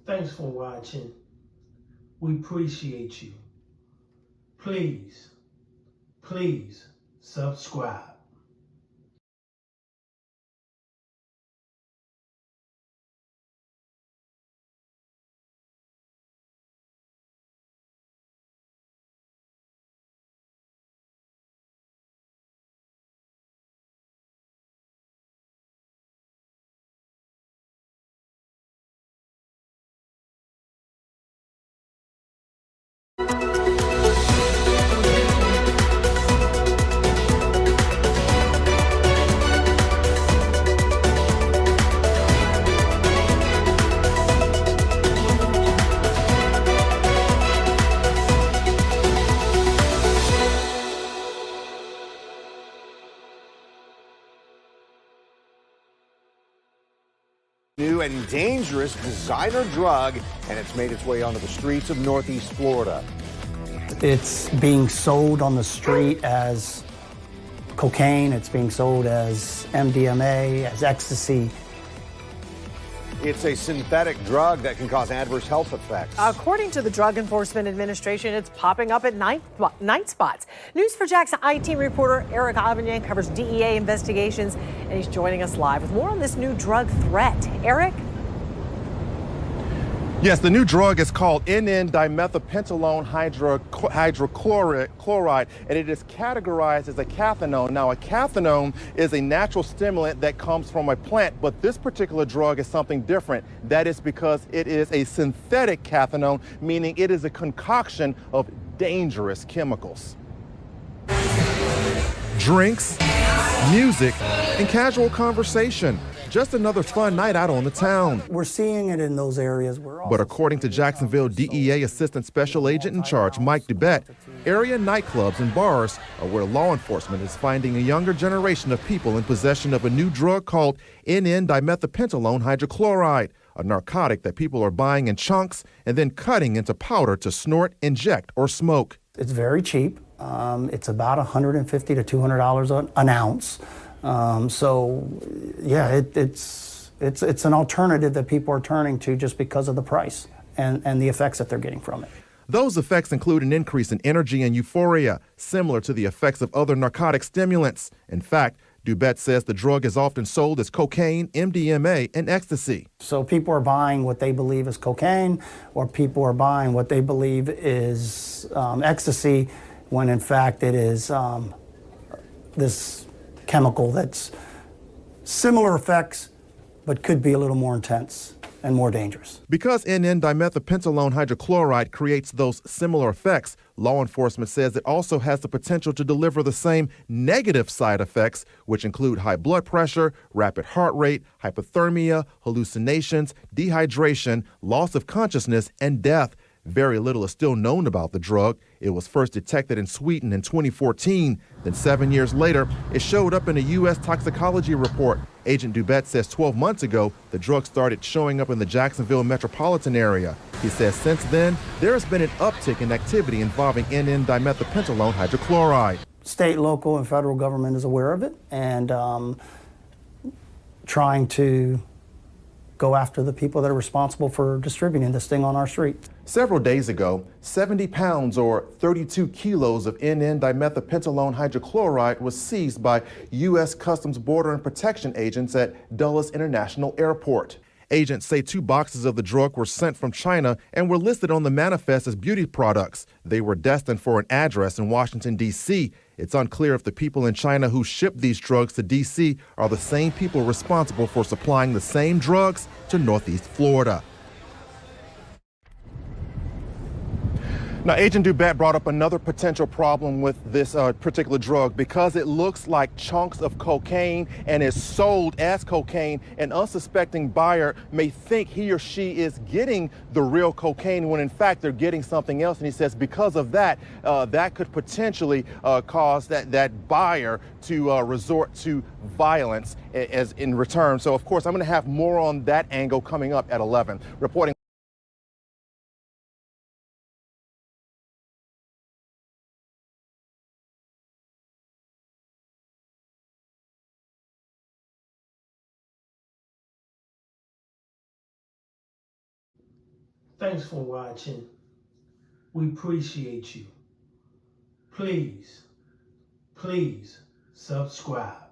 Thanks for watching. We appreciate you. Please, please subscribe. New and dangerous designer drug, and it's made its way onto the streets of Northeast Florida. It's being sold on the street as cocaine. It's being sold as MDMA, as ecstasy. It's a synthetic drug that can cause adverse health effects. According to the Drug Enforcement Administration, it's popping up at night spots. News for Jackson I-Team reporter Eric Avignon covers DEA investigations, and he's joining us live with more on this new drug threat. Eric? Yes, the new drug is called N,N-dimethylpentylone hydrochloride, and it is categorized as a cathinone. Now, a cathinone is a natural stimulant that comes from a plant, but this particular drug is something different. That is because it is a synthetic cathinone, meaning it is a concoction of dangerous chemicals. Drinks, music, and casual conversation. Just another fun night out on the town. We're seeing it in those areas where. But according to Jacksonville DEA Assistant Special Agent in Charge Mike Dubett, area nightclubs and bars are where law enforcement is finding a younger generation of people in possession of a new drug called N,N-dimethylpentylone hydrochloride, a narcotic that people are buying in chunks and then cutting into powder to snort, inject, or smoke. It's very cheap. It's about $150 to $200 an ounce. It's an alternative that people are turning to just because of the price and the effects that they're getting from it. Those effects include an increase in energy and euphoria, similar to the effects of other narcotic stimulants. In fact, Dubett says the drug is often sold as cocaine, MDMA, and ecstasy. So people are buying what they believe is cocaine, or people are buying what they believe is ecstasy, when in fact it is this chemical that's similar effects, but could be a little more intense and more dangerous. Because N,N-dimethylpentylone hydrochloride creates those similar effects, law enforcement says it also has the potential to deliver the same negative side effects, which include high blood pressure, rapid heart rate, hypothermia, hallucinations, dehydration, loss of consciousness, and death. Very little is still known about the drug. It was first detected in Sweden in 2014. Then 7 years later, it showed up in a U.S. toxicology report. Agent Dubett says 12 months ago, the drug started showing up in the Jacksonville metropolitan area. He says since then, there has been an uptick in activity involving N,N-dimethylpentylone hydrochloride. State, local, and federal government is aware of it and trying to go after the people that are responsible for distributing this thing on our street. Several days ago, 70 pounds or 32 kilos of N,N-dimethylpentylone hydrochloride was seized by U.S. Customs Border and Protection agents at Dulles International Airport. Agents say 2 boxes of the drug were sent from China and were listed on the manifest as beauty products. They were destined for an address in Washington, D.C. It's unclear if the people in China who shipped these drugs to D.C. are the same people responsible for supplying the same drugs to Northeast Florida. Now, Agent Dubett brought up another potential problem with this particular drug. Because it looks like chunks of cocaine and is sold as cocaine, an unsuspecting buyer may think he or she is getting the real cocaine when in fact they're getting something else. And he says because of that, that could potentially cause that buyer to resort to violence as in return. So, of course, I'm going to have more on that angle coming up at 11. Reporting. Thanks for watching. We appreciate you. Please subscribe.